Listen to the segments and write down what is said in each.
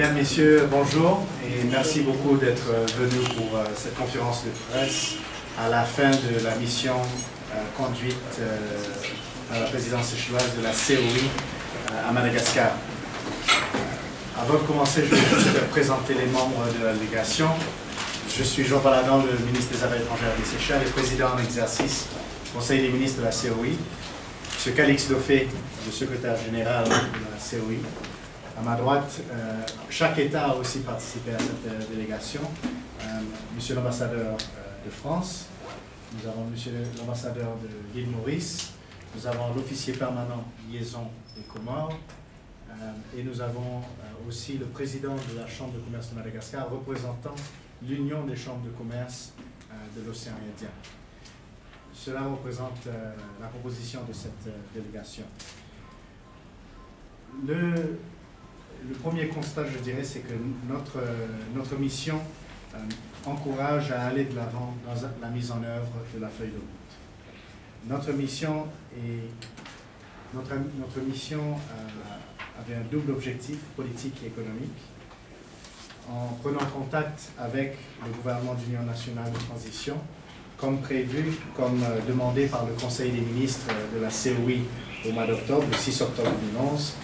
Mesdames, Messieurs, bonjour et merci beaucoup d'être venus pour cette conférence de presse à la fin de la mission conduite par la présidence chinoise de la COI à Madagascar. Avant de commencer, je vais juste présenter les membres de la délégation. Je suis Jean Paladin, le ministre des Affaires étrangères des Seychelles et président en exercice du Conseil des ministres de la COI. M. Calix Dofé, le secrétaire général de la COI. À ma droite, chaque État a aussi participé à cette délégation. Monsieur l'ambassadeur de France, nous avons Monsieur l'ambassadeur de l'île Maurice, nous avons l'officier permanent liaison des Comores, et nous avons aussi le président de la Chambre de commerce de Madagascar, représentant l'Union des chambres de commerce de l'océan Indien. Cela représente la composition de cette délégation. Le premier constat, je dirais, c'est que notre mission encourage à aller de l'avant dans la mise en œuvre de la feuille de route. Notre mission avait un double objectif, politique et économique. En prenant contact avec le gouvernement d'Union nationale de transition, comme prévu, comme demandé par le Conseil des ministres de la COI au mois d'octobre, le 6 octobre 2011.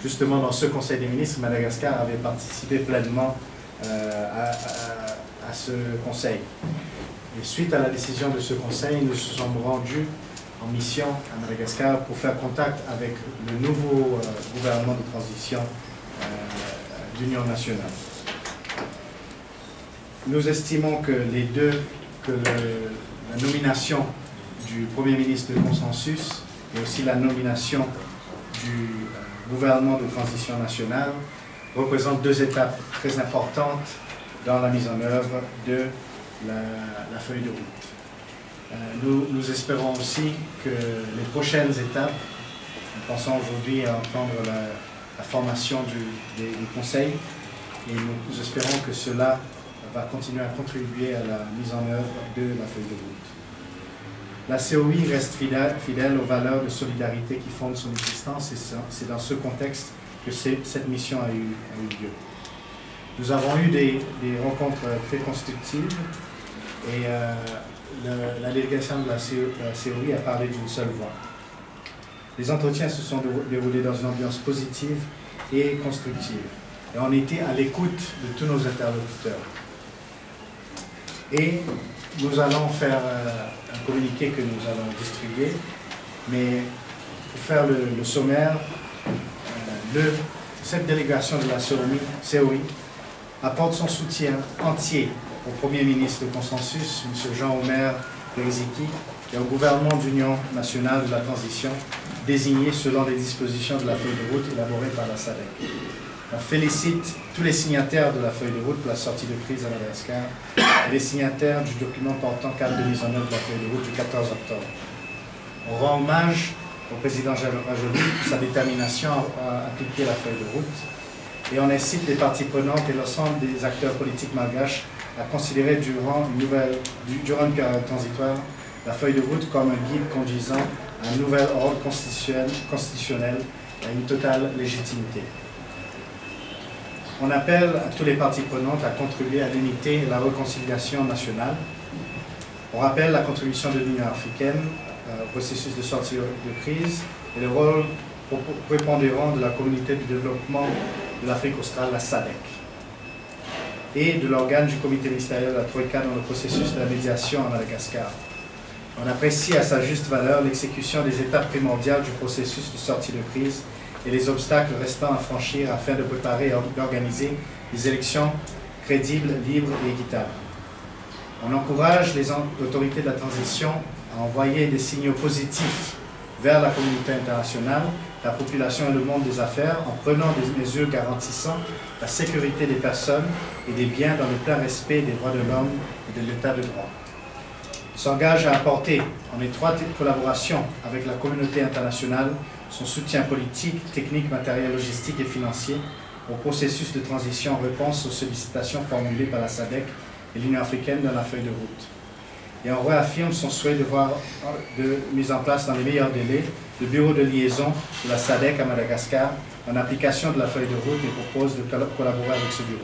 Justement, dans ce Conseil des ministres, Madagascar avait participé pleinement à ce Conseil. Et suite à la décision de ce Conseil, nous nous sommes rendus en mission à Madagascar pour faire contact avec le nouveau gouvernement de transition d'Union nationale. Nous estimons que la nomination du Premier ministre de consensus et aussi la nomination du gouvernement de transition nationale représentent deux étapes très importantes dans la mise en œuvre de la feuille de route. Nous espérons aussi que les prochaines étapes, nous pensons aujourd'hui à entendre la formation du Conseil, et nous espérons que cela va continuer à contribuer à la mise en œuvre de la feuille de route. La COI reste fidèle aux valeurs de solidarité qui fondent son existence, et c'est dans ce contexte que cette mission a eu lieu. Nous avons eu des rencontres très constructives, et la délégation de la COI a parlé d'une seule voix. Les entretiens se sont déroulés dans une ambiance positive et constructive, et on était à l'écoute de tous nos interlocuteurs. Et nous allons faire un communiqué que nous allons distribuer, mais pour faire le sommaire, cette délégation de la COI apporte son soutien entier au Premier ministre de consensus, M. Jean-Omer Berziki, et au gouvernement d'Union nationale de la transition, désigné selon les dispositions de la feuille de route élaborée par la SADC. On félicite tous les signataires de la feuille de route pour la sortie de crise à Madagascar et les signataires du document portant cadre de mise en œuvre de la feuille de route du 14 octobre. On rend hommage au président Rajoli pour sa détermination à appliquer la feuille de route, et on incite les parties prenantes et l'ensemble des acteurs politiques malgaches à considérer durant une période transitoire la feuille de route comme un guide conduisant à un nouvel ordre constitutionnel et à une totale légitimité. On appelle à toutes les parties prenantes à contribuer à l'unité et la réconciliation nationale. On rappelle la contribution de l'Union africaine au processus de sortie de crise et le rôle prépondérant de la communauté du développement de l'Afrique australe, la SADC, et de l'organe du comité ministériel de la Troïka dans le processus de la médiation à Madagascar. On apprécie à sa juste valeur l'exécution des étapes primordiales du processus de sortie de crise et les obstacles restants à franchir afin de préparer et d'organiser des élections crédibles, libres et équitables. On encourage les autorités de la transition à envoyer des signaux positifs vers la communauté internationale, la population et le monde des affaires en prenant des mesures garantissant la sécurité des personnes et des biens dans le plein respect des droits de l'homme et de l'état de droit. S'engage à apporter, en étroite collaboration avec la communauté internationale, son soutien politique, technique, matériel, logistique et financier au processus de transition en réponse aux sollicitations formulées par la SADC et l'Union africaine dans la feuille de route. Et on réaffirme son souhait de voir mise en place dans les meilleurs délais le bureau de liaison de la SADC à Madagascar en application de la feuille de route et propose de collaborer avec ce bureau.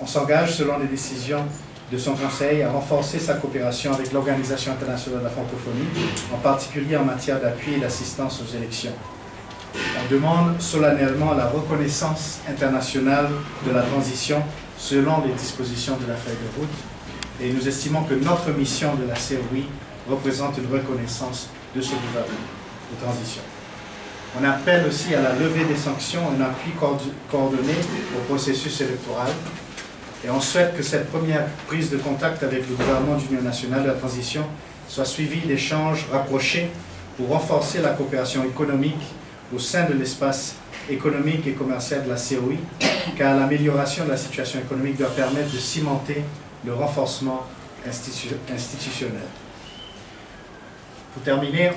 On s'engage, selon les décisions de son Conseil, à renforcer sa coopération avec l'Organisation internationale de la francophonie, en particulier en matière d'appui et d'assistance aux élections. On demande solennellement la reconnaissance internationale de la transition selon les dispositions de la feuille de route, et nous estimons que notre mission de la COI représente une reconnaissance de ce gouvernement de transition. On appelle aussi à la levée des sanctions, un appui coordonné au processus électoral, et on souhaite que cette première prise de contact avec le gouvernement d'Union nationale de la transition soit suivie d'échanges rapprochés pour renforcer la coopération économique au sein de l'espace économique et commercial de la COI, car l'amélioration de la situation économique doit permettre de cimenter le renforcement institutionnel. Pour terminer,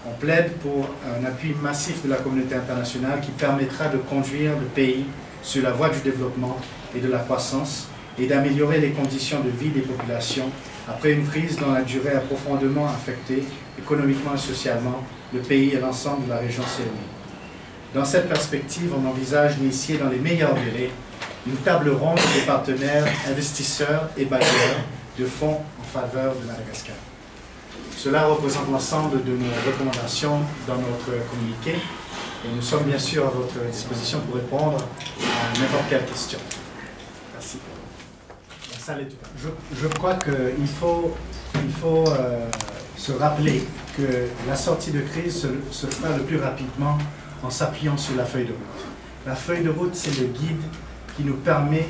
on plaide pour un appui massif de la communauté internationale qui permettra de conduire le pays sur la voie du développement et de la croissance et d'améliorer les conditions de vie des populations après une crise dont la durée a profondément affecté économiquement et socialement le pays et l'ensemble de la région COI. Dans cette perspective, on envisage d'initier dans les meilleurs délais une table ronde des partenaires, investisseurs et bailleurs de fonds en faveur de Madagascar. Cela représente l'ensemble de nos recommandations dans notre communiqué et nous sommes bien sûr à votre disposition pour répondre à n'importe quelle question. Merci. La salle est ouverte. Je crois qu'il faut se rappeler que la sortie de crise se fera le plus rapidement en s'appuyant sur la feuille de route. La feuille de route, c'est le guide qui nous permet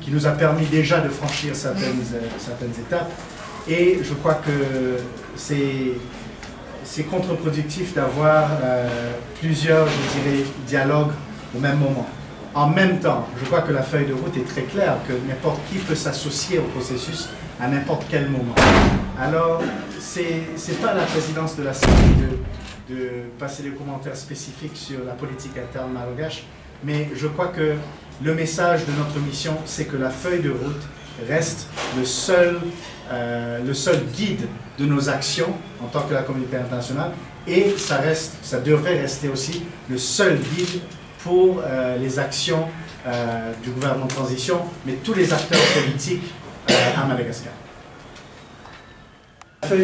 qui nous a permis déjà de franchir certaines étapes. Et je crois que c'est contre-productif d'avoir plusieurs, je dirais, dialogues au même moment. En même temps, je crois que la feuille de route est très claire, que n'importe qui peut s'associer au processus à n'importe quel moment. Alors, c'est pas la présidence de la COI de passer des commentaires spécifiques sur la politique interne malgache, mais je crois que le message de notre mission, c'est que la feuille de route reste le seul guide de nos actions en tant que la communauté internationale, et ça devrait rester aussi le seul guide pour les actions du gouvernement de transition, mais tous les acteurs politiques à Madagascar.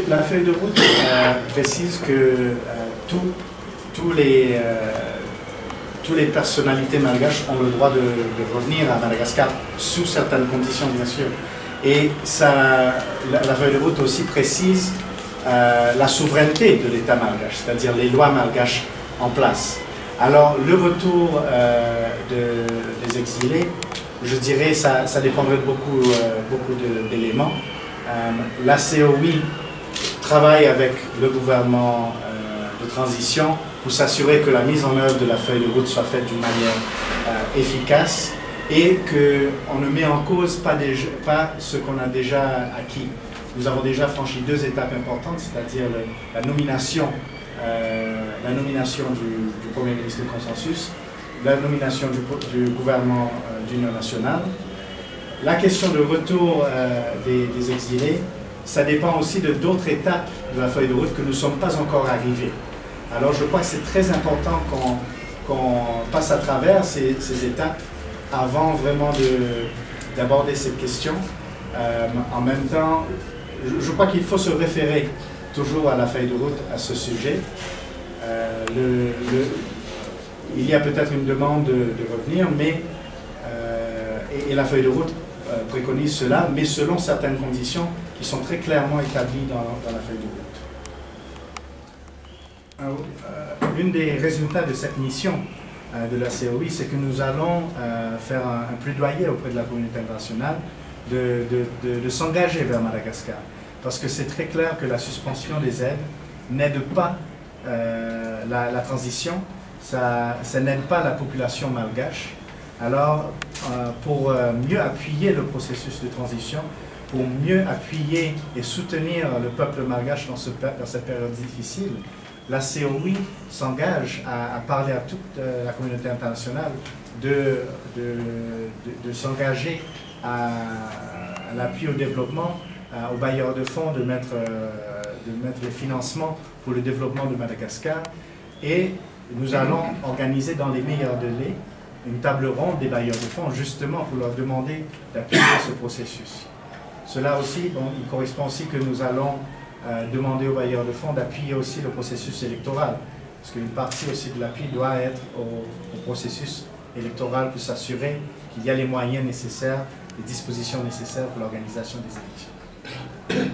La feuille de route précise que toutes les personnalités malgaches ont le droit de revenir à Madagascar sous certaines conditions, bien sûr. Et la feuille de route aussi précise la souveraineté de l'État malgache, c'est-à-dire les lois malgaches en place. Alors, le retour des exilés, je dirais, ça dépendrait de beaucoup d'éléments. La COI travaille avec le gouvernement de transition pour s'assurer que la mise en œuvre de la feuille de route soit faite d'une manière efficace et qu'on ne met en cause pas ce qu'on a déjà acquis. Nous avons déjà franchi 2 étapes importantes, c'est-à-dire la nomination du Premier ministre de consensus, la nomination du gouvernement d'union nationale. La question de retour des exilés, ça dépend aussi de d'autres étapes de la feuille de route que nous ne sommes pas encore arrivés. Alors je crois que c'est très important qu'on passe à travers ces étapes avant vraiment d'aborder cette question. En même temps, je crois qu'il faut se référer toujours à la feuille de route à ce sujet. Il y a peut-être une demande de revenir, mais et la feuille de route préconise cela, mais selon certaines conditions qui sont très clairement établies dans la feuille de route. L'un des résultats de cette mission de la COI, c'est que nous allons faire un plaidoyer auprès de la communauté internationale de s'engager vers Madagascar. Parce que c'est très clair que la suspension des aides n'aide pas la transition, ça n'aide pas la population malgache. Alors, pour mieux appuyer le processus de transition, pour mieux appuyer et soutenir le peuple malgache dans cette période difficile, la COI s'engage à parler à toute la communauté internationale de s'engager à l'appui au développement, aux bailleurs de fonds de mettre les financements pour le développement de Madagascar et Nous allons organiser dans les meilleurs délais une table ronde des bailleurs de fonds, justement pour leur demander d'appuyer ce processus. Cela aussi, bon, il correspond aussi que nous allons demander aux bailleurs de fonds d'appuyer aussi le processus électoral, parce qu'une partie aussi de l'appui doit être au processus électoral pour s'assurer qu'il y a les moyens nécessaires, les dispositions nécessaires pour l'organisation des élections.